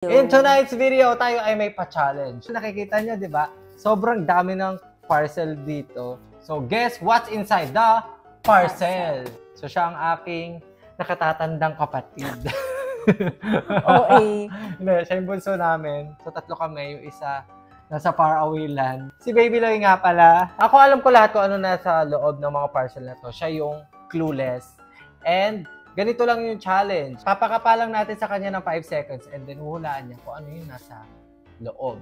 In tonight's video, tayo ay may pa-challenge. Nakikita nyo, di ba? Sobrang dami ng parcel dito. So, guess what's inside the parcel? So, siya ang aking nakatatandang kapatid. OA. Hindi, siya yung bunso namin. So, tatlo kami. Yung isa nasa faraway land. Si Baby Loy nga pala. Ako alam ko lahat kung ano nasa loob ng mga parcel na to. Siya yung clueless. And ganito lang yung challenge. Papakapalang natin sa kanya ng 5 seconds and then huhulaan niya kung ano yung nasa loob.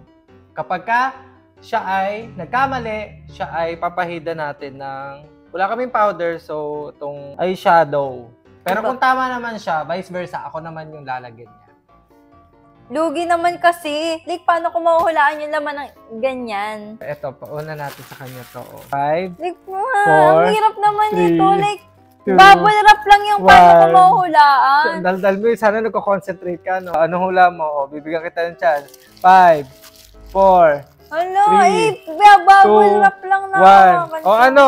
Kapag ka siya ay nagkamali, siya ay papahida natin ng wala kaming powder, so itong eyeshadow. Pero kung tama naman siya, vice versa, ako naman yung lalagyan niya. Lugi naman kasi. Like, paano ko mahuhulaan yung laman ng ganyan? Ito, pauna natin sa kanya to. 5, Like, 4, ang hirap naman 3, ito. Like, 2, bubble wrap lang yung paano ko mahuhulaan. Daldal mo, sana nagko-concentrate ka, no? Anong hula mo? O, bibigyan kita ng chance. 5, 4, Ano? 3, Bubble wrap lang na. 1. O ano?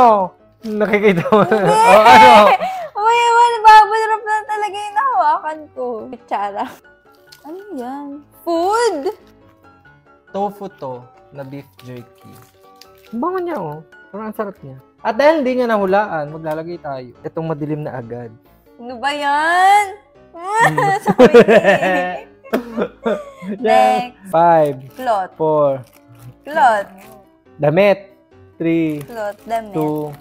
Nakikita mo. Hindi. O ano? Wala, bubble wrap lang talaga yung nahawakan ko. Kutsara. Ano yan? Food? Tofu to na beef jerky. Ang bango niya, oh. Parang ang sarap niya. At dahil hindi niya nahulaan, maglalagay tayo. Itong madilim na agad. Ano ba yan? Sorry. Next. 5, Cloth. 4, Cloth. damit. 3, Cloth. Damit. 2,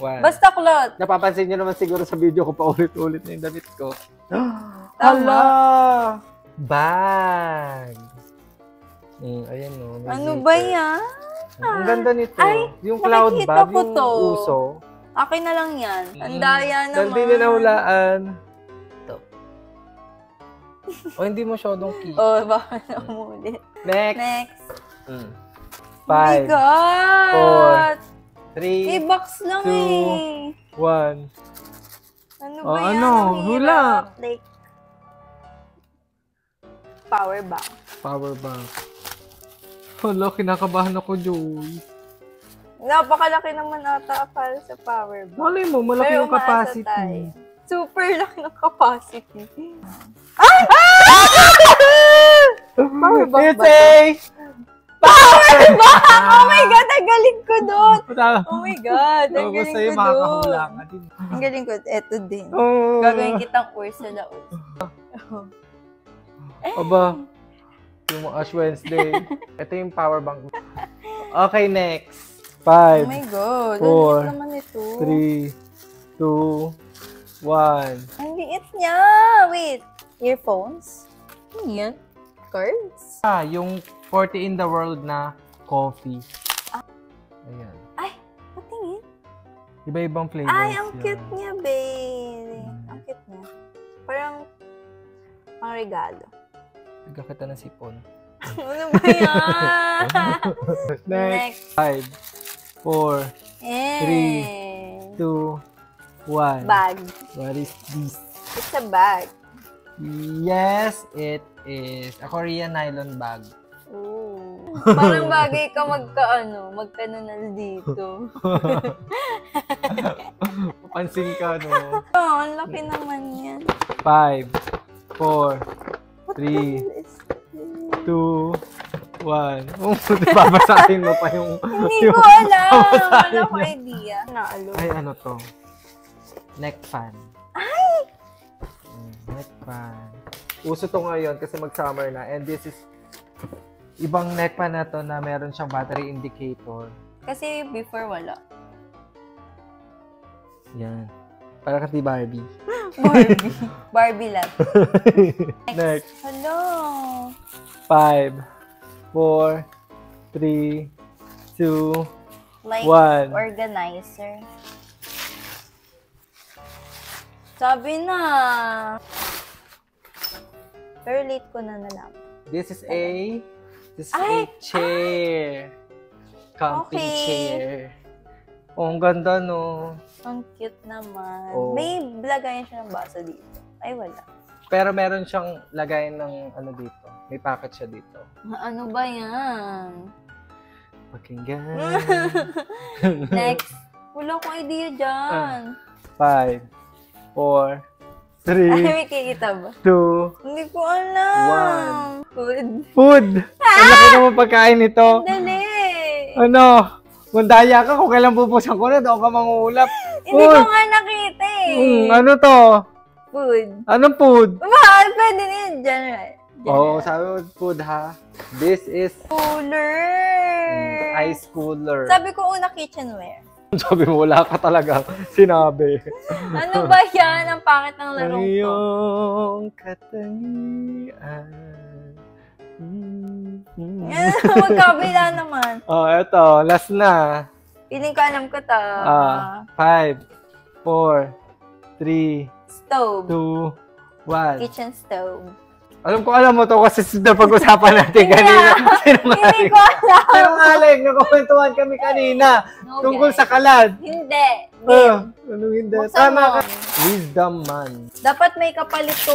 1. Basta cloth. Napapansin niyo naman siguro sa video ko pa ulit-ulit na yung damit ko. Tama. Bag! Ayan o. Ano ba yan? Ang ganda nito. Ay, yung cloud nakikita bag, ko yung to. uso. Akin na lang yan. Ang daya naman. Dahil di niya nahulaan. Ito. O, hindi mo syodong key. Oh, baka na umulit. Next. Next. 5, Oh my God! 3, I-box lang 2, eh. 1. Ano Oh, ba yan? ano? Ang Hula. hirap. Like, power bank. Power bank. Hala, kinakabahan ako, Joy. Napakalaki naman ata para sa power bank. Malay mo, malaki Pero yung umaasa capacity. tayo. Super laki ng capacity. Ay! Power bank It's ba? Power bank! Oh my God, ang galing ko doon. Oh my God, ang galing Basta ko yung doon. makakahula ka din. Ang galing ko. Eto din. Oh. Gagawin kitang Ursula. Aba, yung Ash Wednesday. Ito yung power bank. Okay, next. Oh 5, my God. 4, Ang liit naman ito. 3, 2, 1. Ang liit niya. Wait. Earphones? Ano yan? Cards? Yung 40 in the world na coffee. Ayan. Ay, patingin. Iba-ibang flavors. Ay, ang yan. cute niya, babe. Ang cute niya. Parang pang regalo. Bigyan kita ng sipon. Ano ba yan? Next. 5, 4, 2, 1. Bag. What is this? It's a bag. Yes, it is a Korean nylon bag. Ooh. Parang bagay ka magkanunal dito. Papansin ka, no? Oh, ang laki naman yan. 5, 4, 3, 2, 1. Babasahin mo pa yung... Hindi ko alam. Wala ko idea. Naalo. Ay, ano to? Neck fan. Ay! Neck fan. Uso to ngayon kasi mag-summer na. And this is ibang neck fan na to na meron siyang battery indicator. Kasi before wala. Yan. Para kati Barbie. Barbie. Barbie lang. Next. Hello. 5, 4, 3, 2, Like 1. organizer. Sabi na. Pero late ko na nalaman. This is a Ay! chair. Camping Okay. chair. Oh, ang ganda, no? Ang cute naman. Oh. May lagayan siya ng baso dito. Ay, wala. Pero meron siyang lagay ng ano dito. May packet siya dito. Ano ba yan? Pakinggan. Next. Wala akong idea dyan. 5, 4, 3, May kikita ba? 2, Hindi ko alam. Food. food. Ang laki naman pagkain nito. Dali. Ano? Mundaya ka kung kailan pupusan ko na, doon ka mangulap. Hindi ko nga nakita eh. Ano to? Food. Anong food? Mahal, pwede na yun. Diyan, right? Oo, sabi mo food ha. This is Cooler. ice cooler. Sabi ko una kitchenware. Sabi mo, wala ka talaga sinabi. Ano ba yan? Ang pangit ng larong to. Ngayong katangian. Magkabila naman. Oh, eto. Last na. Feeling ko alam ko to. 5, 4, 3, Stove. 2, 1. Kitchen stove. Alam mo to kasi pag-usapan natin kanina. Hindi ko alam. Sinungaling. Nagkukwentuhan kami kanina. Okay. Tungkol sa kalad. Hindi. Ano hindi? Buksan Tama mo. ka. Wisdom man. Dapat may kapalit to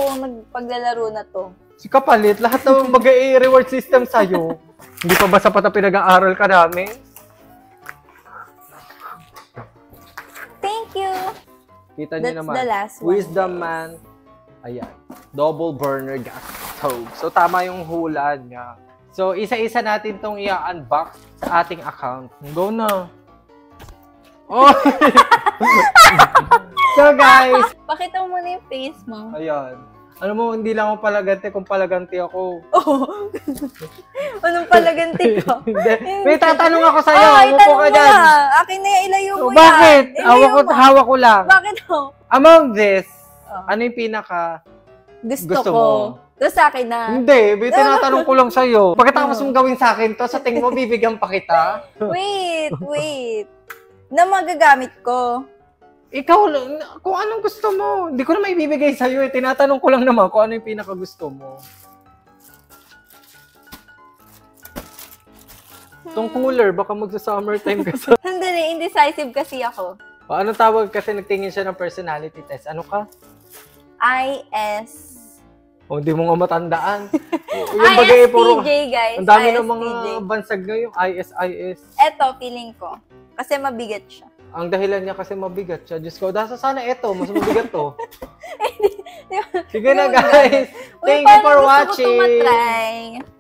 paglalaro na to. Si kapalit, lahat ng mag-reward system sa'yo. Hindi pa ba sapat na pinag-aaral ka namin? Thank you. Kita niyo That's naman. the last one. Wisdom man. Ayan. Double burner gas stove. So, tama yung hula niya. So, isa-isa natin tong i-unbox sa ating account. Go na. Oh! So, guys. Pakita mo muna yung face mo. Ayan. Alam mo, hindi lang ako palaganti kung palaganti ako. Oh. Anong palaganti ko? Hindi. May tatanong ako sa'yo. Ay, Umupo tanong ka mo dyan. na. Akin na ilayo mo yan. Bakit? Ilayo mo. Hawak ko lang. Bakit ho? Among this, Oh. ano yung pinaka Gusto gusto ko. mo? Gusto sa akin na. Hindi, tinatanong ko lang sa'yo. Pagkatapos mong gawin sa akin to, sa tingin mo, bibigyan pa kita? Wait. Na magagamit ko. Ikaw, kung anong gusto mo. Hindi ko na may bibigay sa'yo. Tinatanong ko lang naman kung ano yung pinaka gusto mo. Itong cooler, baka magsa-summertime ka sa... Sandali, indecisive kasi ako. O, anong tawag kasi nagtingin siya ng personality test? Ano ka? IS. O, hindi mo nga matandaan. Yung bagay, puro... ISTJ, guys. Ang dami ng mga ISTJ. bansag ngayon. IS. Eto, feeling ko. Kasi mabigat siya. Ang dahilan niya kasi mabigat siya. Diyos ko, sana ito. Mas mabigat to. Sige na, guys. Thank you for watching. Gusto ko matry.